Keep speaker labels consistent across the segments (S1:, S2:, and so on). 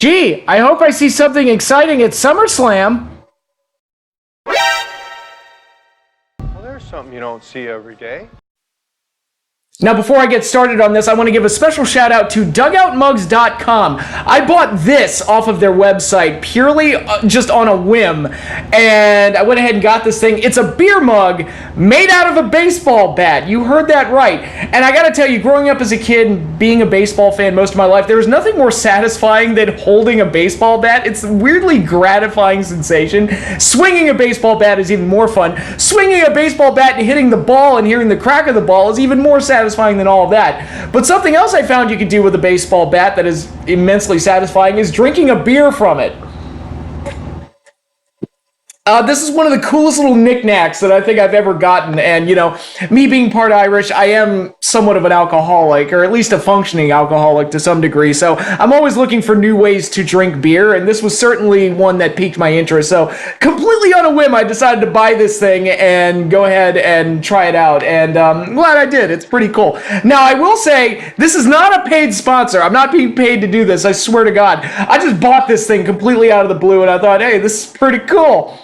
S1: Gee, I hope I see something exciting at SummerSlam.
S2: Well, there's something you don't see every day.
S1: Now, before I get started on this, I want to give a special shout out to dugoutmugs.com. I bought this off of their website purely just on a whim, and I went ahead and got this thing. It's a beer mug made out of a baseball bat. You heard that right. And I got to tell you, growing up as a kid and being a baseball fan most of my life, there was nothing more satisfying than holding a baseball bat. It's a weirdly gratifying sensation. Swinging a baseball bat is even more fun. Swinging a baseball bat and hitting the ball and hearing the crack of the ball is even more satisfying than all of that. But something else I found you could do with a baseball bat that is immensely satisfying is drinking a beer from it. This is one of the coolest little knickknacks that I think I've ever gotten, and, you know, me being part Irish, I am somewhat of an alcoholic, or at least a functioning alcoholic to some degree, so I'm always looking for new ways to drink beer, and this was certainly one that piqued my interest, so completely on a whim, I decided to buy this thing and go ahead and try it out, and I'm glad I did. It's pretty cool. Now, I will say, this is not a paid sponsor. I'm not being paid to do this, I swear to God. I just bought this thing completely out of the blue, and I thought, hey, this is pretty cool.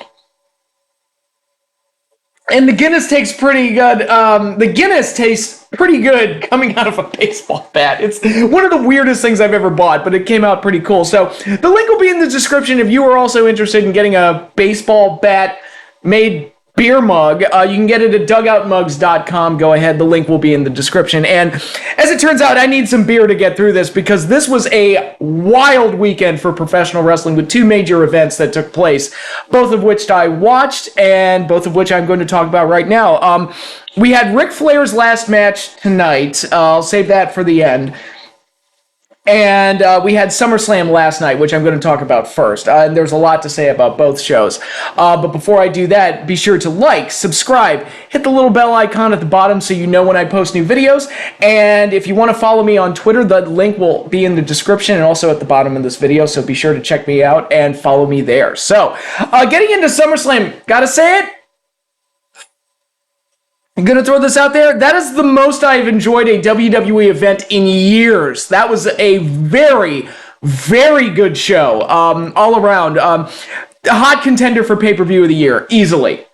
S1: And the Guinness tastes pretty good. The Guinness tastes pretty good coming out of a baseball bat. It's one of the weirdest things I've ever bought, but it came out pretty cool. So the link will be in the description if you are also interested in getting a baseball bat made beer mug. You can get it at dugoutmugs.com. Go ahead. The link will be in the description. And as it turns out, I need some beer to get through this because this was a wild weekend for professional wrestling with two major events that took place, both of which I watched and both of which I'm going to talk about right now. We had Ric Flair's last match tonight. I'll save that for the end. And we had SummerSlam last night, which I'm going to talk about first. And there's a lot to say about both shows. But before I do that, be sure to like, subscribe, hit the little bell icon at the bottom so you know when I post new videos. And if you want to follow me on Twitter, the link will be in the description and also at the bottom of this video. So be sure to check me out and follow me there. So, getting into SummerSlam, gotta say it. I'm going to throw this out there. That is the most I've enjoyed a WWE event in years. That was a very, very good show all around. A hot contender for pay-per-view of the year, easily.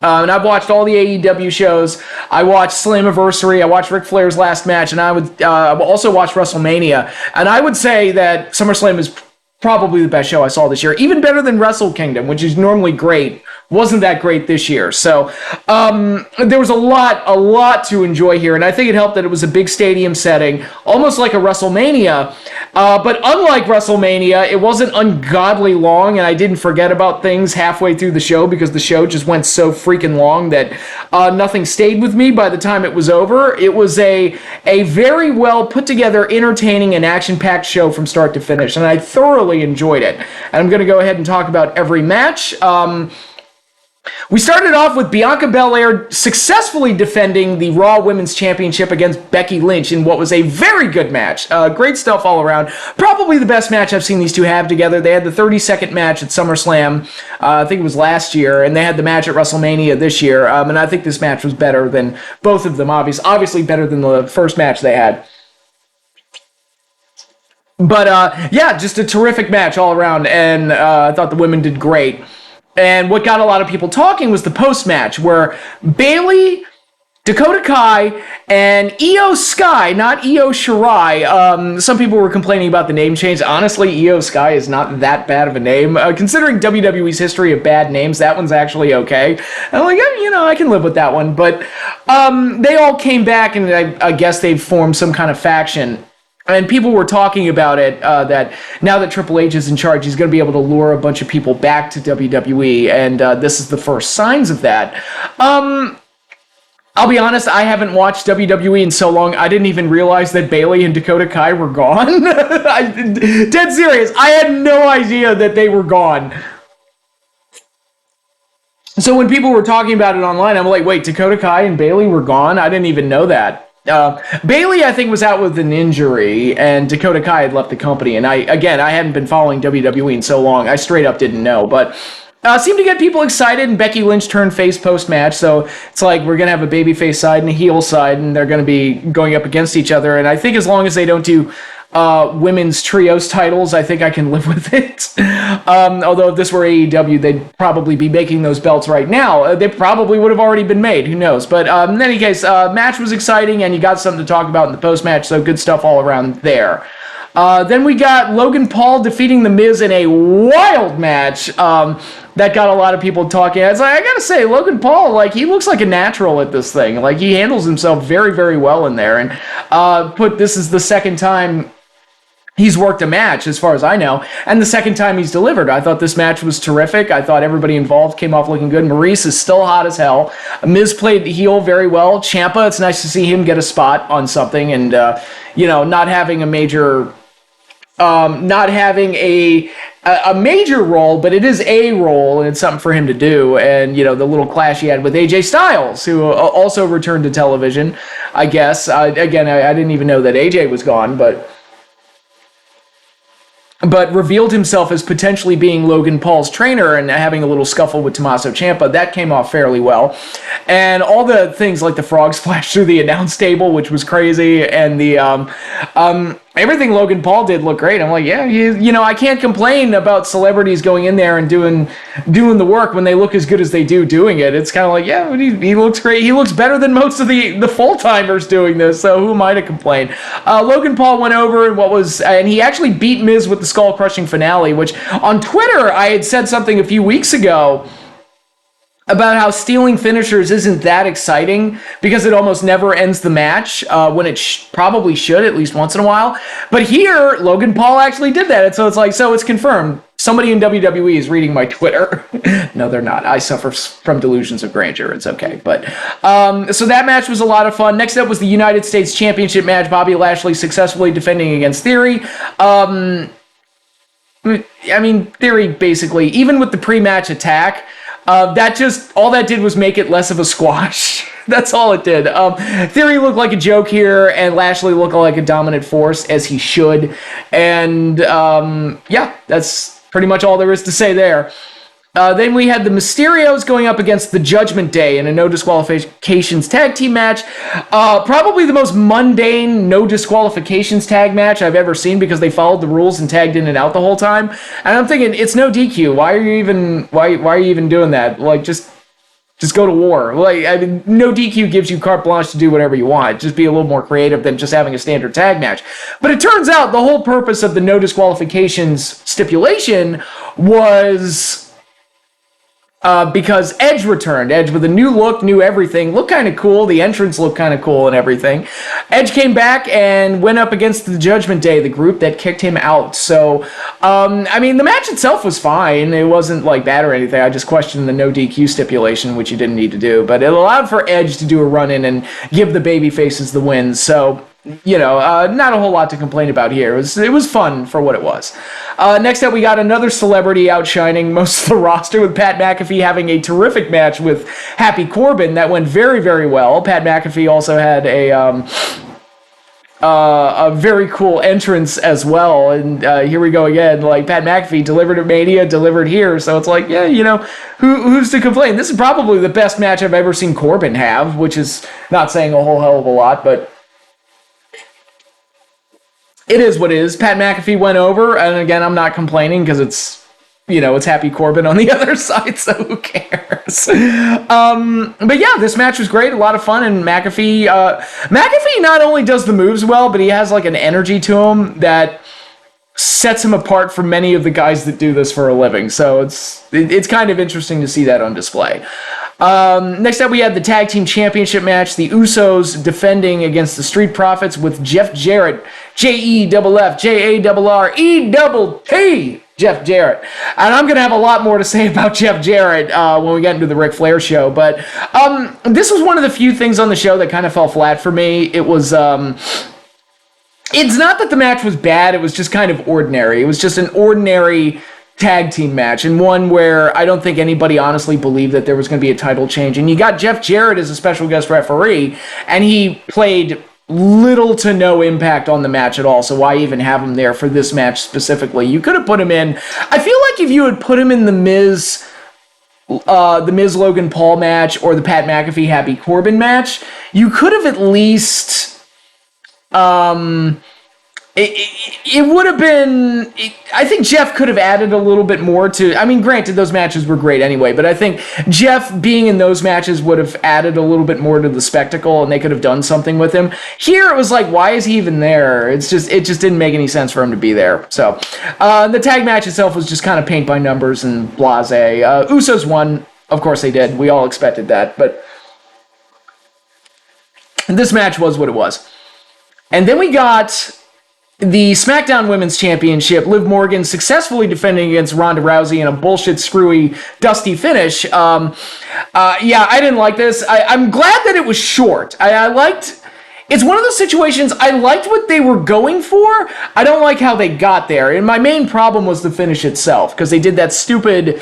S1: And I've watched all the AEW shows. I watched Slammiversary. I watched Ric Flair's last match, and I would also watch WrestleMania. And I would say that SummerSlam is probably the best show I saw this year, even better than Wrestle Kingdom, which is normally great. Wasn't that great this year. So there was a lot to enjoy here, and I think it helped that it was a big stadium setting, almost like a WrestleMania. But unlike WrestleMania, it wasn't ungodly long, and I didn't forget about things halfway through the show because the show just went so freaking long that nothing stayed with me by the time it was over. It was a very well put together, entertaining, and action-packed show from start to finish, and I thoroughly enjoyed it. And I'm going to go ahead and talk about every match. We started off with Bianca Bel-Air successfully defending the Raw Women's Championship against Becky Lynch in what was a very good match. Great stuff all around. Probably the best match I've seen these two have together. They had the 30-second match at SummerSlam, I think it was last year, and they had the match at WrestleMania this year. And I think this match was better than both of them, obviously better than the first match they had. But yeah, just a terrific match all around, and I thought the women did great. And what got a lot of people talking was the post-match, where Bayley, Dakota Kai, and Io Sky, not Io Shirai. Some people were complaining about the name change. Honestly, Io Sky is not that bad of a name. Considering WWE's history of bad names, that one's actually okay. I'm like, you know, I can live with that one. But they all came back, and I guess they've formed some kind of faction. And people were talking about it, that now that Triple H is in charge, he's going to be able to lure a bunch of people back to WWE, and this is the first signs of that. I'll be honest, I haven't watched WWE in so long, I didn't even realize that Bayley and Dakota Kai were gone. Dead serious, I had no idea that they were gone. So when people were talking about it online, I'm like, wait, Dakota Kai and Bayley were gone? I didn't even know that. Bayley, I think, was out with an injury, and Dakota Kai had left the company. And I hadn't been following WWE in so long, I straight up didn't know. But seemed to get people excited, and Becky Lynch turned face post-match, so it's like we're going to have a babyface side and a heel side, and they're going to be going up against each other. And I think as long as they don't do women's trios titles. I think I can live with it. Although if this were AEW, they'd probably be making those belts right now. They probably would have already been made. Who knows? But in any case, match was exciting, and you got something to talk about in the post-match, so good stuff all around there. Then we got Logan Paul defeating The Miz in a wild match that got a lot of people talking. I gotta say, Logan Paul, like, he looks like a natural at this thing. Like, he handles himself very, very well in there. And this is the second time he's worked a match, as far as I know, and the second time he's delivered. I thought this match was terrific. I thought everybody involved came off looking good. Maurice is still hot as hell. Miz played heel very well. Ciampa, it's nice to see him get a spot on something, and not having a major, not having a major role, but it is a role, and it's something for him to do. And the little clash he had with AJ Styles, who also returned to television, I guess. Again, I didn't even know that AJ was gone, but revealed himself as potentially being Logan Paul's trainer and having a little scuffle with Tommaso Ciampa. That came off fairly well. And all the things like the frog splash through the announce table, which was crazy, and the everything Logan Paul did looked great. I'm like, yeah, I can't complain about celebrities going in there and doing the work when they look as good as they do doing it. It's kind of like, yeah, he looks great. He looks better than most of the full-timers doing this, so who am I to complain? Logan Paul went over and he actually beat Miz with the skull-crushing finale, which on Twitter I had said something a few weeks ago about how stealing finishers isn't that exciting because it almost never ends the match when it probably should, at least once in a while. But here, Logan Paul actually did that. And so it's confirmed. Somebody in WWE is reading my Twitter. No, they're not. I suffer from delusions of grandeur. It's okay. But so that match was a lot of fun. Next up was the United States Championship match. Bobby Lashley successfully defending against Theory. Theory basically, even with the pre-match attack, all that did was make it less of a squash. That's all it did. Theory looked like a joke here, and Lashley looked like a dominant force, as he should. And that's pretty much all there is to say there. Then we had the Mysterios going up against the Judgment Day in a no disqualifications tag team match. Probably the most mundane no disqualifications tag match I've ever seen because they followed the rules and tagged in and out the whole time. And I'm thinking, it's no DQ. Why are you even doing that? Like, just go to war. No DQ gives you carte blanche to do whatever you want. Just be a little more creative than just having a standard tag match. But it turns out the whole purpose of the no disqualifications stipulation was because Edge returned. Edge with a new look, new everything. Looked kind of cool. The entrance looked kind of cool and everything. Edge came back and went up against the Judgment Day, the group that kicked him out. So, the match itself was fine. It wasn't bad or anything. I just questioned the no DQ stipulation, which you didn't need to do. But it allowed for Edge to do a run-in and give the baby faces the win. So, not a whole lot to complain about here. It was fun for what it was. Next up, we got another celebrity outshining most of the roster with Pat McAfee having a terrific match with Happy Corbin that went very, very well. Pat McAfee also had a very cool entrance as well. And here we go again. Pat McAfee delivered at Mania, delivered here. So it's who's to complain? This is probably the best match I've ever seen Corbin have, which is not saying a whole hell of a lot, but it is what it is. Pat McAfee went over, and again, I'm not complaining because it's Happy Corbin on the other side, so who cares? But yeah, this match was great, a lot of fun, and McAfee not only does the moves well, but he has an energy to him that sets him apart from many of the guys that do this for a living. So it's kind of interesting to see that on display. Next up, we had the Tag Team Championship match. The Usos defending against the Street Profits with Jeff Jarrett, JEFF-JARRETT, Jeff Jarrett. And I'm going to have a lot more to say about Jeff Jarrett when we get into the Ric Flair show. But this was one of the few things on the show that kind of fell flat for me. It was it's not that the match was bad, it was just kind of ordinary. It was just an ordinary tag team match, and one where I don't think anybody honestly believed that there was going to be a title change. And you got Jeff Jarrett as a special guest referee, and he played little to no impact on the match at all, so why even have him there for this match specifically? You could have put him in, I feel like if you had put him in the Miz Logan Paul match or the Pat McAfee Happy Corbin match, you could have at least it would have been, I think Jeff could have added a little bit more to, I mean, granted, those matches were great anyway, but I think Jeff being in those matches would have added a little bit more to the spectacle, and they could have done something with him. Here, it was like, why is he even there? It just didn't make any sense for him to be there. So, the tag match itself was just kind of paint by numbers and blasé. Usos won. Of course they did. We all expected that, but this match was what it was. And then we got the SmackDown Women's Championship, Liv Morgan successfully defending against Ronda Rousey in a bullshit, screwy, dusty finish. Yeah, I didn't like this. I'm glad that it was short. I liked... It's one of those situations, I liked what they were going for. I don't like how they got there. And my main problem was the finish itself, because they did that stupid...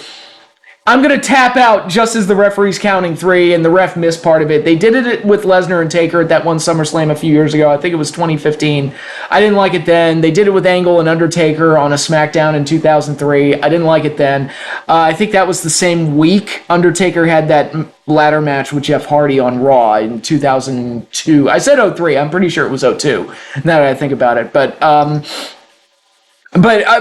S1: I'm going to tap out just as the referee's counting 3, and the ref missed part of it. They did it with Lesnar and Taker at that one SummerSlam a few years ago. I think it was 2015. I didn't like it then. They did it with Angle and Undertaker on a SmackDown in 2003. I didn't like it then. I think that was the same week Undertaker had that ladder match with Jeff Hardy on Raw in 2002. I said 03. I'm pretty sure it was 02, now that I think about it. But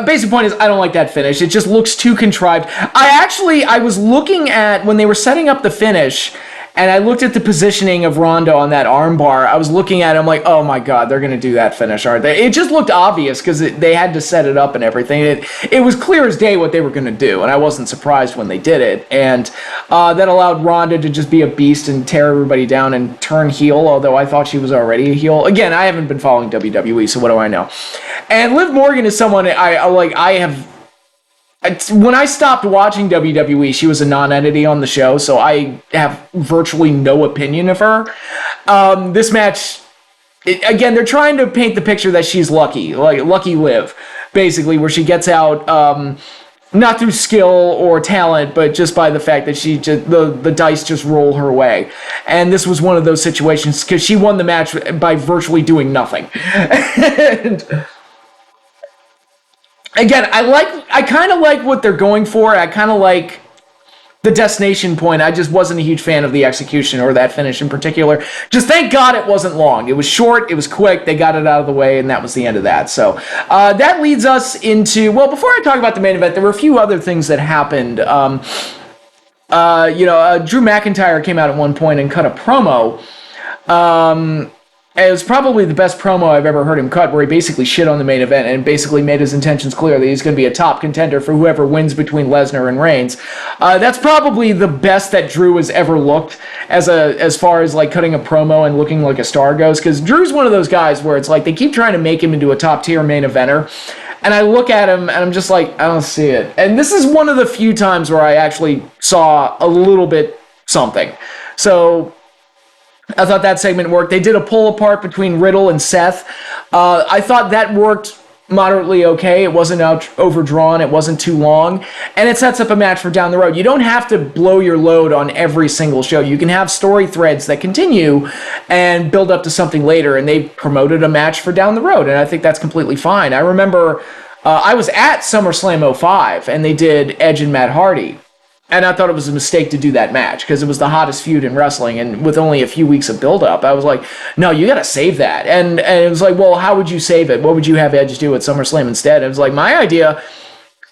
S1: basic point is, I don't like that finish. It just looks too contrived. I was looking at, when they were setting up the finish, and I looked at the positioning of Ronda on that armbar. I was looking at it, I'm like, oh my god, they're going to do that finish, aren't they? It just looked obvious, because they had to set it up and everything. It was clear as day what they were going to do, and I wasn't surprised when they did it. And that allowed Ronda to just be a beast and tear everybody down and turn heel, although I thought she was already a heel. Again, I haven't been following WWE, so what do I know? And Liv Morgan is someone when I stopped watching WWE, she was a non-entity on the show, so I have virtually no opinion of her. This match, again, they're trying to paint the picture that she's lucky, like Lucky Liv, basically, where she gets out not through skill or talent, but just by the fact that she just the dice just roll her way. And this was one of those situations, because she won the match by virtually doing nothing. And again, I kind of like what they're going for. I kind of like the destination point. I just wasn't a huge fan of the execution or that finish in particular. Just thank God it wasn't long. It was short, it was quick, they got it out of the way, and that was the end of that. So that leads us into, well, before I talk about the main event, there were a few other things that happened. Drew McIntyre came out at one point and cut a promo. It was probably the best promo I've ever heard him cut, where he basically shit on the main event and basically made his intentions clear that he's going to be a top contender for whoever wins between Lesnar and Reigns. That's probably the best that Drew has ever looked as far as like cutting a promo and looking like a star goes, because Drew's one of those guys where it's like they keep trying to make him into a top tier main eventer, and I look at him and I'm just like, I don't see it. And this is one of the few times where I actually saw a little bit something. So I thought that segment worked. They did a pull apart between Riddle and Seth. I thought that worked moderately okay. It wasn't overdrawn. It wasn't too long. And it sets up a match for down the road. You don't have to blow your load on every single show. You can have story threads that continue and build up to something later. And they promoted a match for down the road. And I think that's completely fine. I remember I was at SummerSlam 05 and they did Edge and Matt Hardy. And I thought it was a mistake to do that match because it was the hottest feud in wrestling. And with only a few weeks of build-up, I was like, no, you got to save that. And it was like, well, how would you save it? What would you have Edge do at SummerSlam instead? And it was like, my idea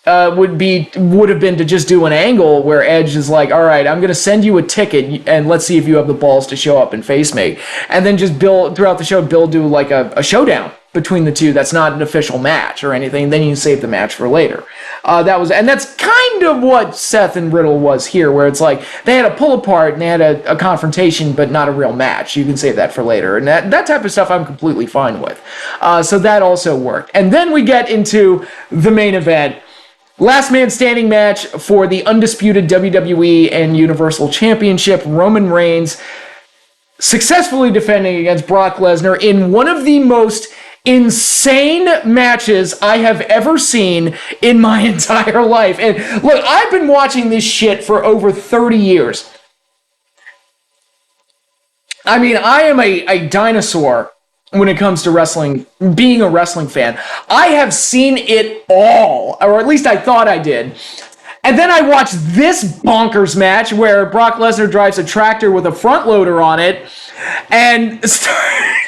S1: would have been to just do an angle where Edge is like, all right, I'm going to send you a ticket and let's see if you have the balls to show up and face me. And then just build throughout the show, do like a showdown between the two. That's not an official match or anything. Then you can save the match for later. And that's kind of what Seth and Riddle was here, where it's like they had a pull apart and they had a confrontation, but not a real match. You can save that for later. And that type of stuff I'm completely fine with. So that also worked. And then we get into the main event. Last man standing match for the undisputed WWE and Universal Championship. Roman Reigns successfully defending against Brock Lesnar in one of the most insane matches I have ever seen in my entire life. And look, I've been watching this shit for over 30 years. I mean, I am a dinosaur when it comes to wrestling, being a wrestling fan. I have seen it all, or at least I thought I did. And then I watched this bonkers match where Brock Lesnar drives a tractor with a front loader on it and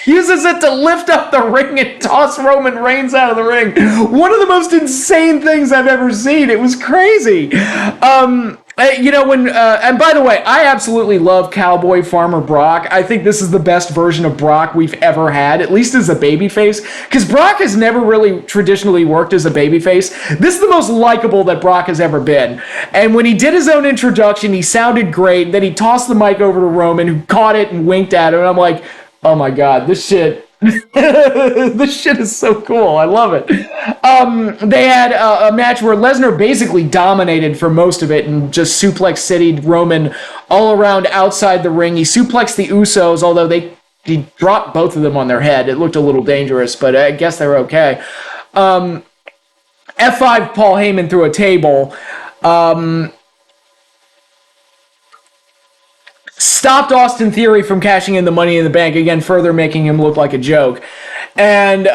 S1: uses it to lift up the ring and toss Roman Reigns out of the ring. One of the most insane things I've ever seen. It was crazy. And by the way, I absolutely love Cowboy Farmer Brock. I think this is the best version of Brock we've ever had, at least as a babyface, because Brock has never really traditionally worked as a babyface. This is the most likable that Brock has ever been. And when he did his own introduction, he sounded great. Then he tossed the mic over to Roman, who caught it and winked at him. And I'm like, oh my God, this shit. This shit is so cool. I love it. They had a match where Lesnar basically dominated for most of it and just suplex city'd Roman all around outside the ring. He suplexed the Usos, although he dropped both of them on their head. It looked a little dangerous, but I guess they were okay. F5 Paul Heyman through a table. Stopped Austin Theory from cashing in the Money in the Bank, again, further making him look like a joke. And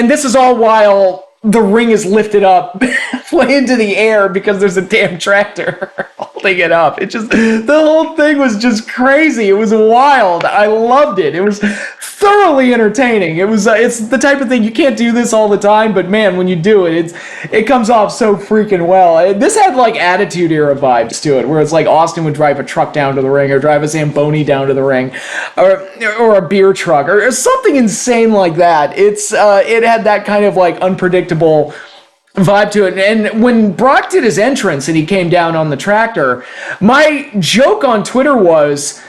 S1: this is all while the ring is lifted up into the air because there's a damn tractor holding it up. The whole thing was just crazy. It was wild. I loved it. It was thoroughly entertaining. It's the type of thing, you can't do this all the time, but man, when you do it, it comes off so freaking well. This had like Attitude Era vibes to it, where it's like Austin would drive a truck down to the ring or drive a Zamboni down to the ring or a beer truck or something insane like that. It had that kind of like unpredictable vibe to it. And when Brock did his entrance and he came down on the tractor, my joke on Twitter was,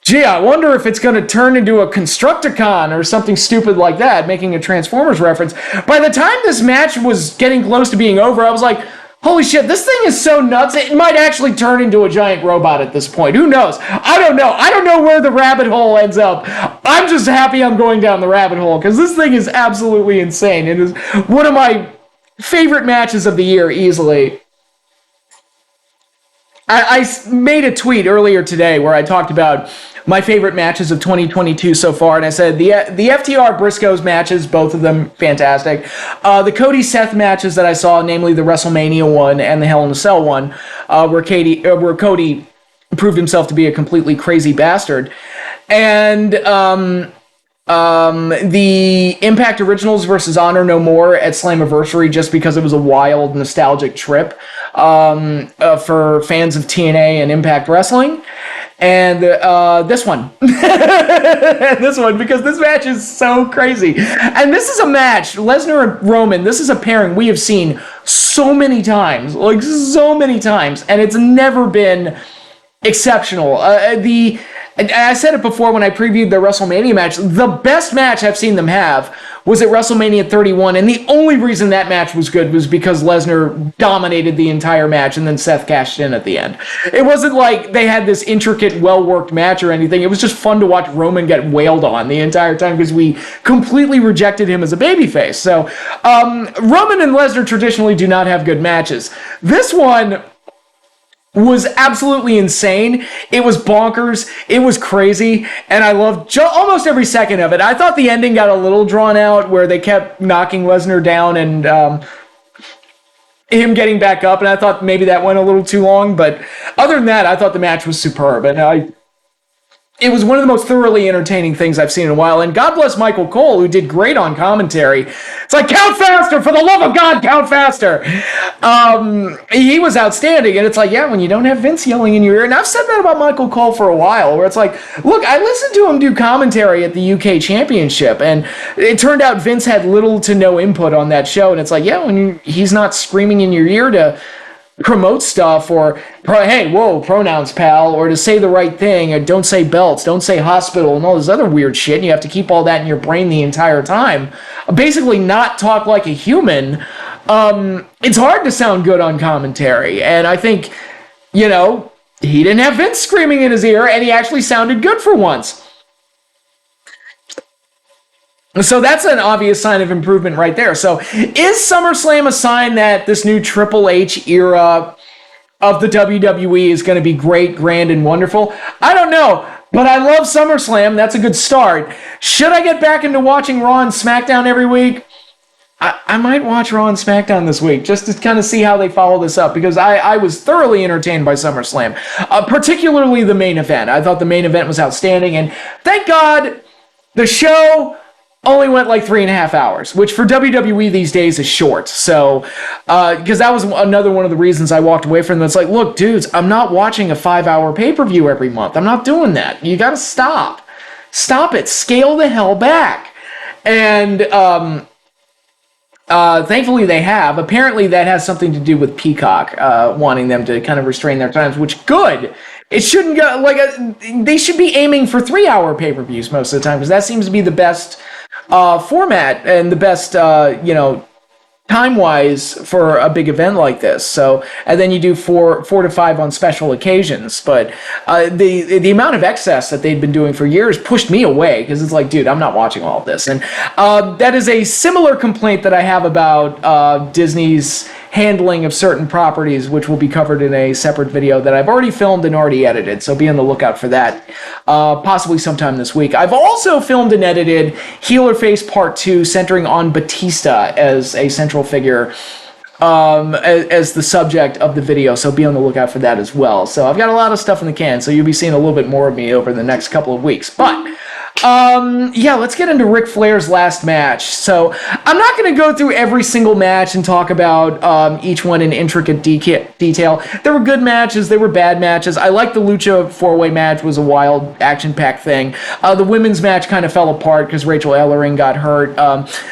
S1: gee, I wonder if it's going to turn into a Constructicon or something stupid like that, making a Transformers reference. By the time this match was getting close to being over, I was like, holy shit, this thing is so nuts, it might actually turn into a giant robot at this point. Who knows? I don't know. I don't know where the rabbit hole ends up. I'm just happy I'm going down the rabbit hole, because this thing is absolutely insane. It is one of my favorite matches of the year, easily. I made a tweet earlier today where I talked about my favorite matches of 2022 so far, and I said the FTR Briscoes matches, both of them fantastic. The Cody Seth matches that I saw, namely the WrestleMania one and the Hell in a Cell one, where Cody proved himself to be a completely crazy bastard, and the Impact Originals versus Honor No More at Slammiversary, just because it was a wild, nostalgic trip for fans of TNA and Impact Wrestling. And this one. This one, because this match is so crazy. And this is a match, Lesnar and Roman, this is a pairing we have seen so many times, and it's never been exceptional. I said it before when I previewed the WrestleMania match, the best match I've seen them have was at WrestleMania 31, and the only reason that match was good was because Lesnar dominated the entire match and then Seth cashed in at the end. It wasn't like they had this intricate, well-worked match or anything. It was just fun to watch Roman get wailed on the entire time because we completely rejected him as a babyface. So, Roman and Lesnar traditionally do not have good matches. This one was absolutely insane. It was bonkers. It was crazy. And I loved almost every second of it. I thought the ending got a little drawn out where they kept knocking Lesnar down and him getting back up. And I thought maybe that went a little too long. But other than that, I thought the match was superb. And it was one of the most thoroughly entertaining things I've seen in a while. And God bless Michael Cole, who did great on commentary. It's like, count faster! For the love of God, count faster! He was outstanding. And it's like, yeah, when you don't have Vince yelling in your ear. And I've said that about Michael Cole for a while, where it's like, look, I listened to him do commentary at the UK Championship. And it turned out Vince had little to no input on that show. And it's like, yeah, when he's not screaming in your ear to promote stuff, or hey, whoa, pronouns, pal, or to say the right thing, or don't say belts, don't say hospital, and all this other weird shit, and you have to keep all that in your brain the entire time. Basically not talk like a human. It's hard to sound good on commentary, and I think, he didn't have Vince screaming in his ear, and he actually sounded good for once. So that's an obvious sign of improvement right there. So is SummerSlam a sign that this new Triple H era of the WWE is going to be great, grand, and wonderful? I don't know, but I love SummerSlam. That's a good start. Should I get back into watching Raw and SmackDown every week? I might watch Raw and SmackDown this week just to kind of see how they follow this up, because I was thoroughly entertained by SummerSlam, particularly the main event. I thought the main event was outstanding, and thank God The show only went like 3.5 hours, which for WWE these days is short. So, because that was another one of the reasons I walked away from it. It's like, look, dudes, I'm not watching a 5-hour pay-per-view every month. I'm not doing that. You got to stop. Stop it. Scale the hell back. And thankfully they have. Apparently that has something to do with Peacock wanting them to kind of restrain their times, which good. It shouldn't go they should be aiming for 3-hour pay-per-views most of the time, because that seems to be the best format and the best time-wise for a big event like this. So, and then you do four to five on special occasions. But the amount of excess that they'd been doing for years pushed me away, because it's like, dude, I'm not watching all of this. And that is a similar complaint that I have about Disney's handling of certain properties, which will be covered in a separate video that I've already filmed and already edited, so be on the lookout for that, possibly sometime this week. I've also filmed and edited Heel or Face Part 2, centering on Batista as a central figure, as the subject of the video, so be on the lookout for that as well. So I've got a lot of stuff in the can, so you'll be seeing a little bit more of me over the next couple of weeks. But yeah, let's get into Ric Flair's last match. So I'm not going to go through every single match and talk about each one in intricate detail. There were good matches, there were bad matches. I like the Lucha 4-way match, was a wild, action-packed thing. The women's match kind of fell apart because Rachel Ellering got hurt.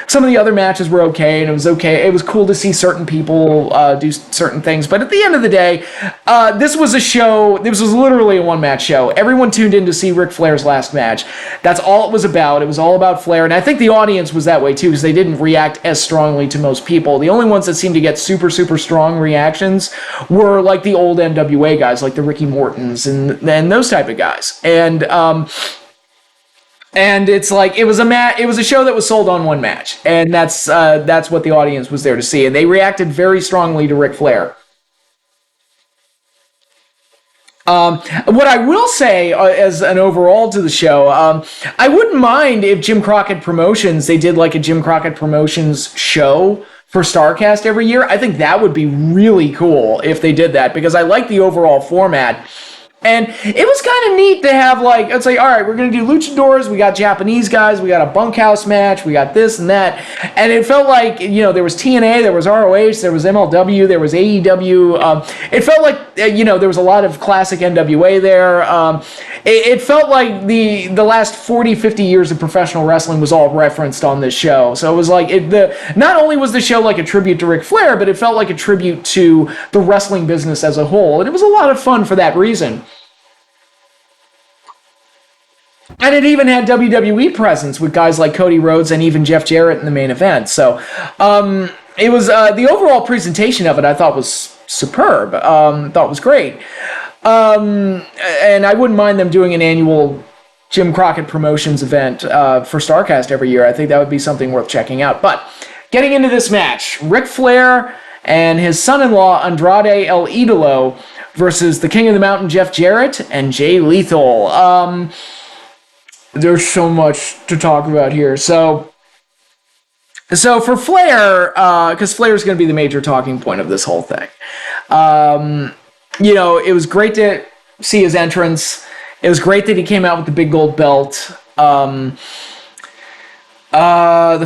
S1: Some of the other matches were okay, and it was okay. It was cool to see certain people do certain things. But at the end of the day, this was a show, this was literally a one-match show. Everyone tuned in to see Ric Flair's last match. That's all it was about. It was all about Flair, and I think the audience was that way too, because they didn't react as strongly to most people. The only ones that seemed to get super strong reactions were like the old NWA guys, like the Ricky Mortons and those type of guys. And it's like it was a show that was sold on one match, and that's what the audience was there to see, and they reacted very strongly to Ric Flair. What I will say as an overall to the show, I wouldn't mind if Jim Crocket Promotions, they did like a Jim Crocket Promotions show for StarCast every year. I think that would be really cool if they did that, because I like the overall format. And it was kind of neat to have, like, it's like, all right, we're going to do luchadors, we got Japanese guys, we got a bunkhouse match, we got this and that. And it felt like, there was TNA, there was ROH, there was MLW, there was AEW. It felt like, there was a lot of classic NWA there. It felt like the last 40, 50 years of professional wrestling was all referenced on this show. So it was like, not only was the show like a tribute to Ric Flair, but it felt like a tribute to the wrestling business as a whole. And it was a lot of fun for that reason. And it even had WWE presence with guys like Cody Rhodes and even Jeff Jarrett in the main event. So it was the overall presentation of it, I thought, was superb. Thought was great. And I wouldn't mind them doing an annual Jim Crocket Promotions event for StarCast every year. I think that would be something worth checking out. But getting into this match, Ric Flair and his son-in-law Andrade El Idolo versus the King of the Mountain Jeff Jarrett and Jay Lethal. There's so much to talk about here. So for Flair, because Flair is going to be the major talking point of this whole thing. It was great to see his entrance. It was great that he came out with the big gold belt. The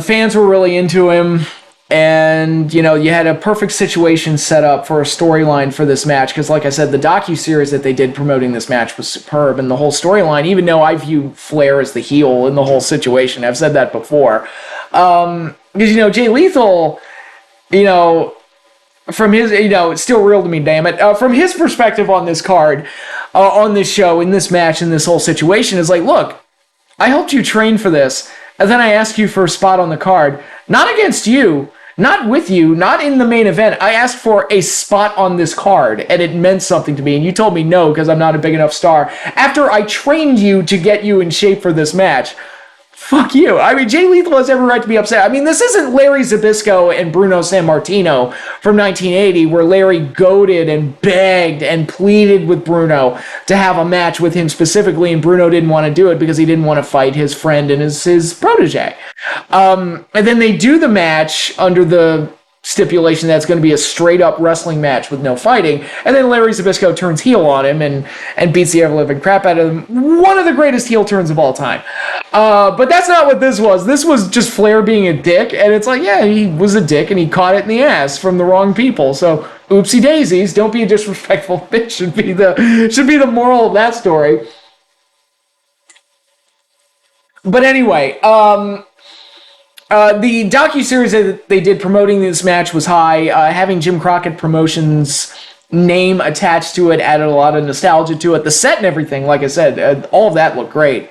S1: fans were really into him. And, you had a perfect situation set up for a storyline for this match. Because, like I said, the docuseries that they did promoting this match was superb. And the whole storyline, even though I view Flair as the heel in the whole situation, I've said that before. Because, Jay Lethal, from his, it's still real to me, damn it. From his perspective on this card, on this show, in this match, in this whole situation, is like, look, I helped you train for this. And then I asked you for a spot on the card. Not against you, not with you, not in the main event. I asked for a spot on this card, and it meant something to me. And you told me no, because I'm not a big enough star. After I trained you to get you in shape for this match. Fuck you. I mean, Jay Lethal has every right to be upset. I mean, this isn't Larry Zbyszko and Bruno Sammartino from 1980, where Larry goaded and begged and pleaded with Bruno to have a match with him specifically, and Bruno didn't want to do it because he didn't want to fight his friend and his protege. And then they do the match under the stipulation that's going to be a straight-up wrestling match with no fighting, and then Larry Zbyszko turns heel on him and beats the ever-living crap out of him. One of the greatest heel turns of all time. But that's not what this was. This was just Flair being a dick, and it's like, yeah, he was a dick, and he caught it in the ass from the wrong people, so oopsie daisies, don't be a disrespectful bitch should be the moral of that story. But anyway, the docuseries that they did promoting this match was high. Having Jim Crockett Promotions name attached to it added a lot of nostalgia to it. The set and everything, like I said, all of that looked great.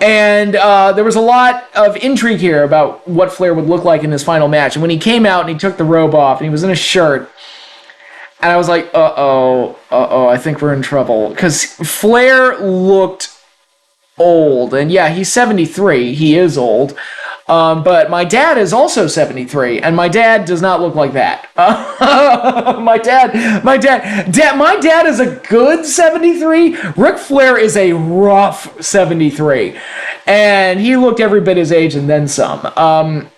S1: And there was a lot of intrigue here about what Flair would look like in his final match. And when he came out and he took the robe off and he was in a shirt, and I was like, uh-oh, I think we're in trouble. Because Flair looked old. And yeah, he's 73. He is old. But my dad is also 73, and my dad does not look like that. My dad is a good 73. Ric Flair is a rough 73, and he looked every bit his age and then some.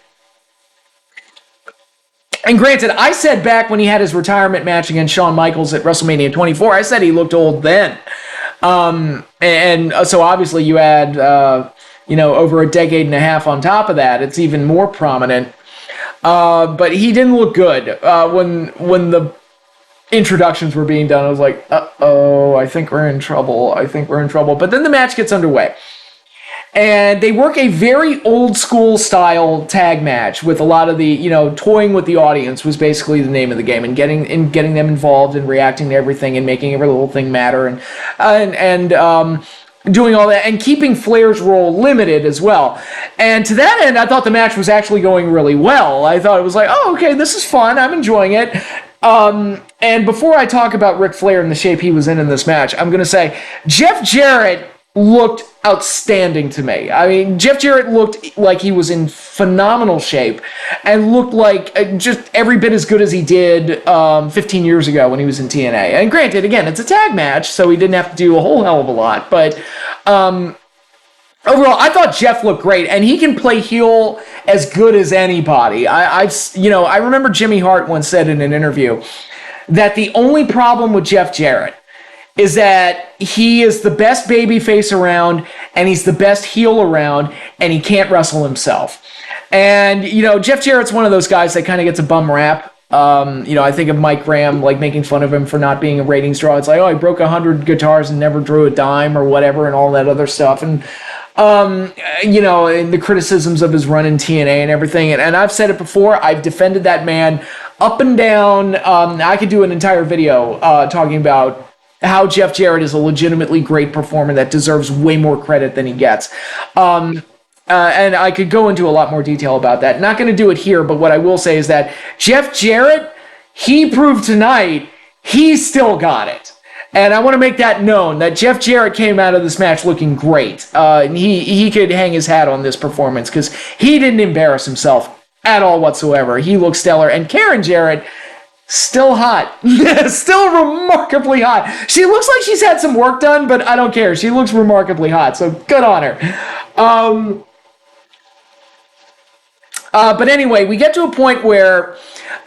S1: And granted, I said back when he had his retirement match against Shawn Michaels at WrestleMania 24, I said he looked old then. And so obviously you add, over a decade and a half on top of that, it's even more prominent. But he didn't look good. When the introductions were being done, I was like, uh-oh, I think we're in trouble. But then the match gets underway. And they work a very old school style tag match with a lot of the, toying with the audience was basically the name of the game, and getting them involved and reacting to everything and making every little thing matter and doing all that and keeping Flair's role limited as well. And to that end, I thought the match was actually going really well. I thought it was like, oh, okay, this is fun. I'm enjoying it. And before I talk about Ric Flair and the shape he was in this match, I'm going to say Jeff Jarrett looked outstanding to me. I mean, Jeff Jarrett looked like he was in phenomenal shape and looked like just every bit as good as he did 15 years ago when he was in TNA. And granted, again, it's a tag match, so he didn't have to do a whole hell of a lot. But overall, I thought Jeff looked great, and he can play heel as good as anybody. I remember Jimmy Hart once said in an interview that the only problem with Jeff Jarrett is that he is the best babyface around, and he's the best heel around, and he can't wrestle himself. And, Jeff Jarrett's one of those guys that kind of gets a bum rap. I think of Mike Graham, like, making fun of him for not being a ratings draw. It's like, oh, he broke 100 guitars and never drew a dime or whatever and all that other stuff. And, and the criticisms of his run in TNA and everything. And I've said it before, I've defended that man up and down. I could do an entire video talking about how Jeff Jarrett is a legitimately great performer that deserves way more credit than he gets. And I could go into a lot more detail about that. Not going to do it here, but what I will say is that Jeff Jarrett, he proved tonight he's still got it. And I want to make that known, that Jeff Jarrett came out of this match looking great. And he could hang his hat on this performance because he didn't embarrass himself at all whatsoever. He looked stellar. And Karen Jarrett, still hot. Still remarkably hot. She looks like she's had some work done, but I don't care. She looks remarkably hot, so good on her. But anyway, we get to a point where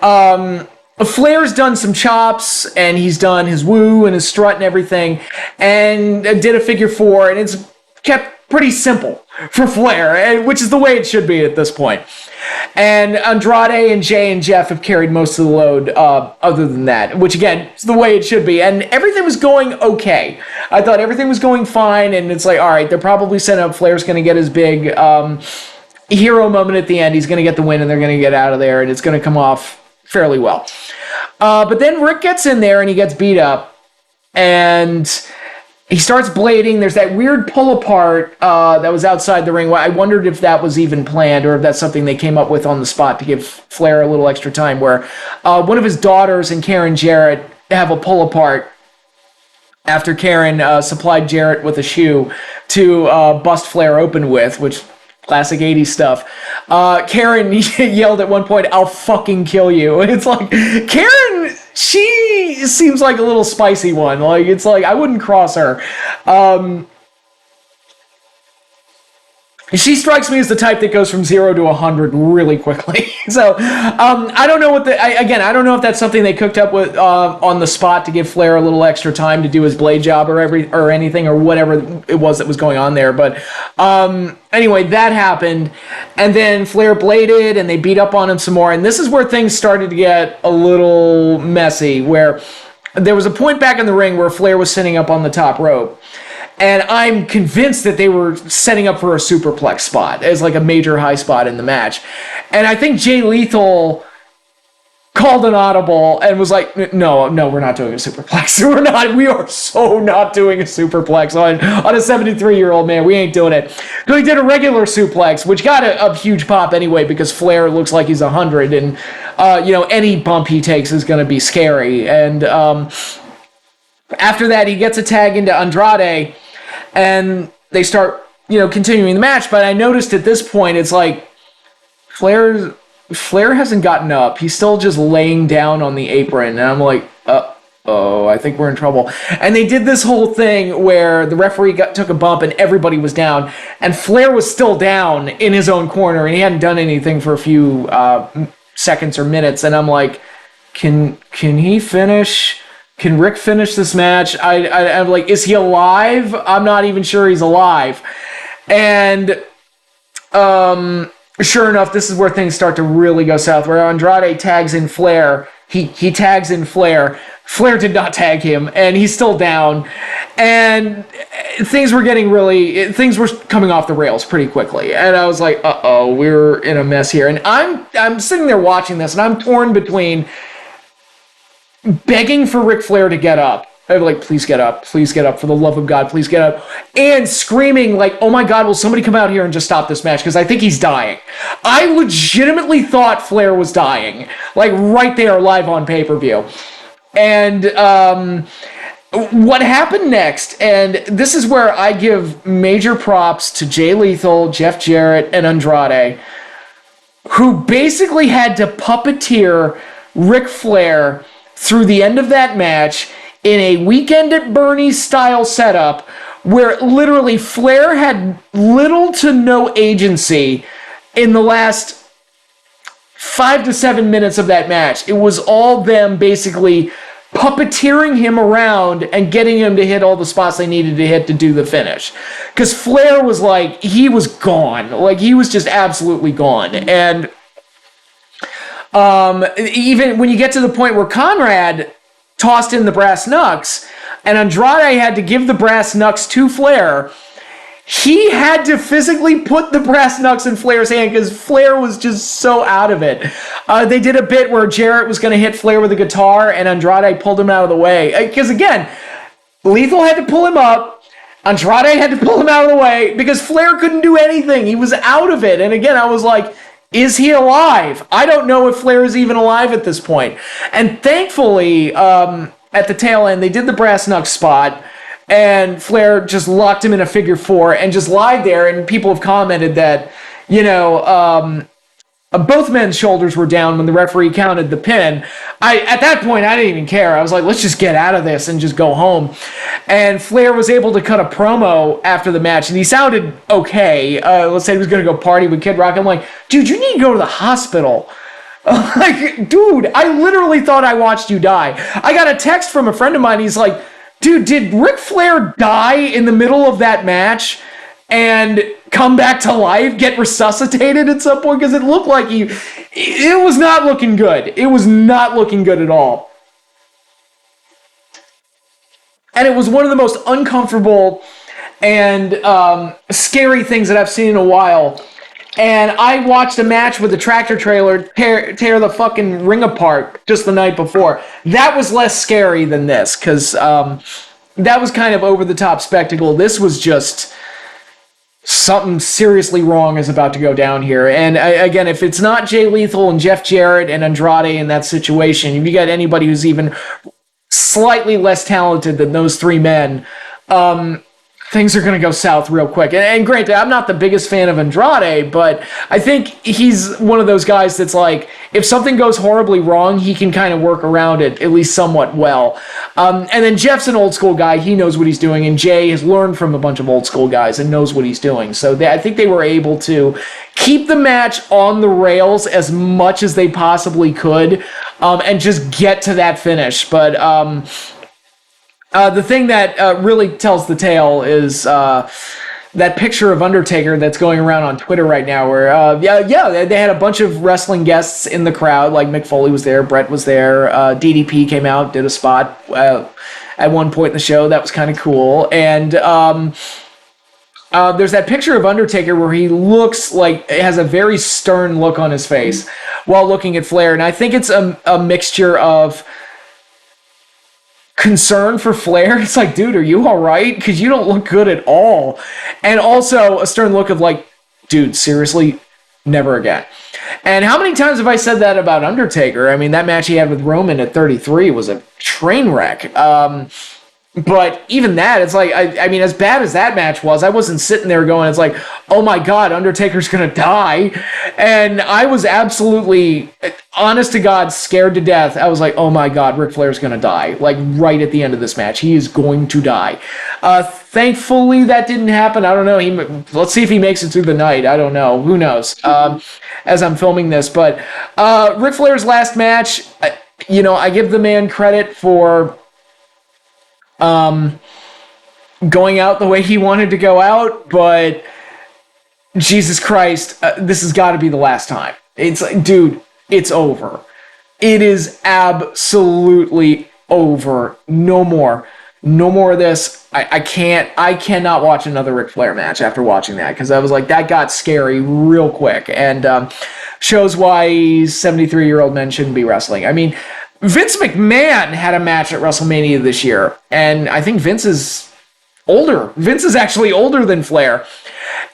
S1: Flair's done some chops, and he's done his woo and his strut and everything, and did a figure four, and it's kept pretty simple for Flair, which is the way it should be at this point. And Andrade and Jay and Jeff have carried most of the load other than that, which again is the way it should be. And everything was going okay. I thought everything was going fine, and it's like, all right, they're probably setting up Flair's going to get his big hero moment at the end. He's going to get the win, and they're going to get out of there, and it's going to come off fairly well. But then Rick gets in there, and he gets beat up, and he starts blading. There's that weird pull apart that was outside the ring. I wondered if that was even planned or if that's something they came up with on the spot to give Flair a little extra time, where one of his daughters and Karen Jarrett have a pull apart after Karen supplied Jarrett with a shoe to bust Flair open with, which classic 80s stuff. Karen yelled at one point, "I'll fucking kill you." And it's like, Karen, she seems like a little spicy one. Like, it's like, I wouldn't cross her. She strikes me as the type that goes from 0 to 100 really quickly. So I don't know what I don't know if that's something they cooked up with on the spot to give Flair a little extra time to do his blade job or anything or whatever it was that was going on there. But anyway, that happened, and then Flair bladed and they beat up on him some more. And this is where things started to get a little messy, where there was a point back in the ring where Flair was sitting up on the top rope. And I'm convinced that they were setting up for a superplex spot as like a major high spot in the match. And I think Jay Lethal called an audible and was like, no, we're not doing a superplex. We are so not doing a superplex on a 73-year-old man. We ain't doing it. So he did a regular suplex, which got a huge pop anyway because Flair looks like he's 100 and, any bump he takes is going to be scary. And after that, he gets a tag into Andrade and they start, continuing the match. But I noticed at this point, it's like Flair hasn't gotten up. He's still just laying down on the apron. And I'm like, I think we're in trouble. And they did this whole thing where the referee took a bump and everybody was down. And Flair was still down in his own corner and he hadn't done anything for a few seconds or minutes. And I'm like, can he finish? Can Rick finish this match? I'm like, is he alive? I'm not even sure he's alive. And sure enough, this is where things start to really go south, where Andrade tags in Flair. He tags in Flair. Flair did not tag him, and he's still down. And things were coming off the rails pretty quickly. And I was like, we're in a mess here. And I'm sitting there watching this, and I'm torn between begging for Ric Flair to get up. I'm like, please get up, for the love of God, please get up. And screaming like, oh my God, will somebody come out here and just stop this match? Because I think he's dying. I legitimately thought Flair was dying. Like right there, live on pay-per-view. And what happened next, and this is where I give major props to Jay Lethal, Jeff Jarrett, and Andrade, who basically had to puppeteer Ric Flair through the end of that match in a Weekend at Bernie's style setup where literally Flair had little to no agency in the last 5 to 7 minutes of that match. It was all them basically puppeteering him around and getting him to hit all the spots they needed to hit to do the finish. Because Flair was like, he was gone. Like, he was just absolutely gone. And even when you get to the point where Conrad tossed in the brass knucks and Andrade had to give the brass knucks to Flair, he had to physically put the brass knucks in Flair's hand because Flair was just so out of it. They did a bit where Jarrett was going to hit Flair with a guitar and Andrade pulled him out of the way. Because again, Lethal had to pull him up, Andrade had to pull him out of the way because Flair couldn't do anything. He was out of it. And again, I was like, is he alive? I don't know if Flair is even alive at this point. And thankfully, at the tail end, they did the brass knuck spot, and Flair just locked him in a figure four and just lied there. And people have commented that, both men's shoulders were down when the referee counted the pin. At that point, I didn't even care. I was like, let's just get out of this and just go home. And Flair was able to cut a promo after the match, and he sounded okay. Let's say he was going to go party with Kid Rock. I'm like, dude, you need to go to the hospital. Like, dude, I literally thought I watched you die. I got a text from a friend of mine. He's like, dude, did Ric Flair die in the middle of that match and come back to life, get resuscitated at some point? Because it looked like it was not looking good. It was not looking good at all. And it was one of the most uncomfortable and scary things that I've seen in a while. And I watched a match with a tractor trailer tear the fucking ring apart just the night before. That was less scary than this, because that was kind of over-the-top spectacle. This was just something seriously wrong is about to go down here. And again, if it's not Jay Lethal and Jeff Jarrett and Andrade in that situation, if you got anybody who's even slightly less talented than those three men, things things are going to go south real quick. And granted, I'm not the biggest fan of Andrade, but I think he's one of those guys that's like, if something goes horribly wrong, he can kind of work around it at least somewhat well. And then Jeff's an old school guy. He knows what he's doing. And Jay has learned from a bunch of old school guys and knows what he's doing. So I think they were able to keep the match on the rails as much as they possibly could, and just get to that finish. But the thing that really tells the tale is that picture of Undertaker that's going around on Twitter right now, where they had a bunch of wrestling guests in the crowd. Like Mick Foley was there, Brett was there, DDP came out, did a spot at one point in the show. That was kind of cool. And there's that picture of Undertaker where he looks like, has a very stern look on his face while looking at Flair. And I think it's a mixture of concern for Flair. It's like, dude, are you all right? Because you don't look good at all. And also a stern look of like, dude, seriously, never again. And how many times have I said that about Undertaker? I mean, that match he had with Roman at 33 was a train wreck. But even that, it's like, I mean, as bad as that match was, I wasn't sitting there going, it's like, oh my God, Undertaker's going to die. And I was absolutely, honest to God, scared to death. I was like, oh my God, Ric Flair's going to die. Like right at the end of this match. He is going to die. Thankfully, that didn't happen. I don't know. Let's see if he makes it through the night. I don't know. Who knows? As I'm filming this. But Ric Flair's last match, I give the man credit for going out the way he wanted to go out, but Jesus Christ, this has got to be the last time. It's like, dude, it's over. It is absolutely over. No more of this. I cannot watch another Ric Flair match after watching that, because I was like, that got scary real quick, and shows why 73-year-old men shouldn't be wrestling. I mean, Vince McMahon had a match at WrestleMania this year, and I think Vince is older. Vince is actually older than Flair.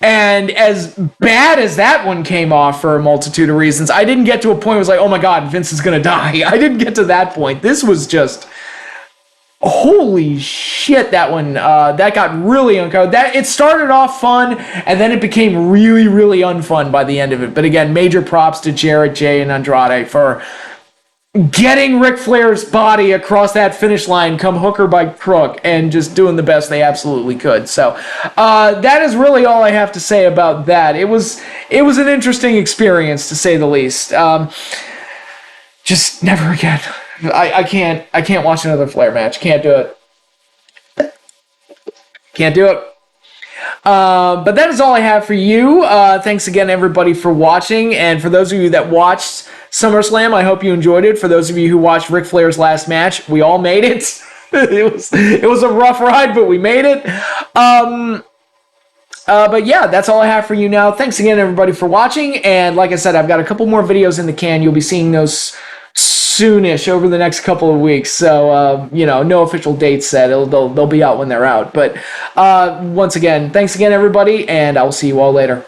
S1: And as bad as that one came off for a multitude of reasons, I didn't get to a point where it was like, oh my God, Vince is going to die. I didn't get to that point. This was just, holy shit, that one, that got really uncovered. It started off fun, and then it became really, really unfun by the end of it. But again, major props to Jarrett, Jay, and Andrade for getting Ric Flair's body across that finish line come hook or by crook and just doing the best they absolutely could. So that is really all I have to say about that. It was an interesting experience, to say the least. Just never again. I can't watch another Flair match. Can't do it. Can't do it. But that is all I have for you. Thanks again, everybody, for watching. And for those of you that watched SummerSlam, I hope you enjoyed it. For those of you who watched Ric Flair's last match, we all made it. It was a rough ride, but we made it. But yeah, that's all I have for you now. Thanks again, everybody, for watching. And like I said, I've got a couple more videos in the can. You'll be seeing those soonish over the next couple of weeks. So, no official dates set. They'll be out when they're out. But once again, thanks again, everybody, and I will see you all later.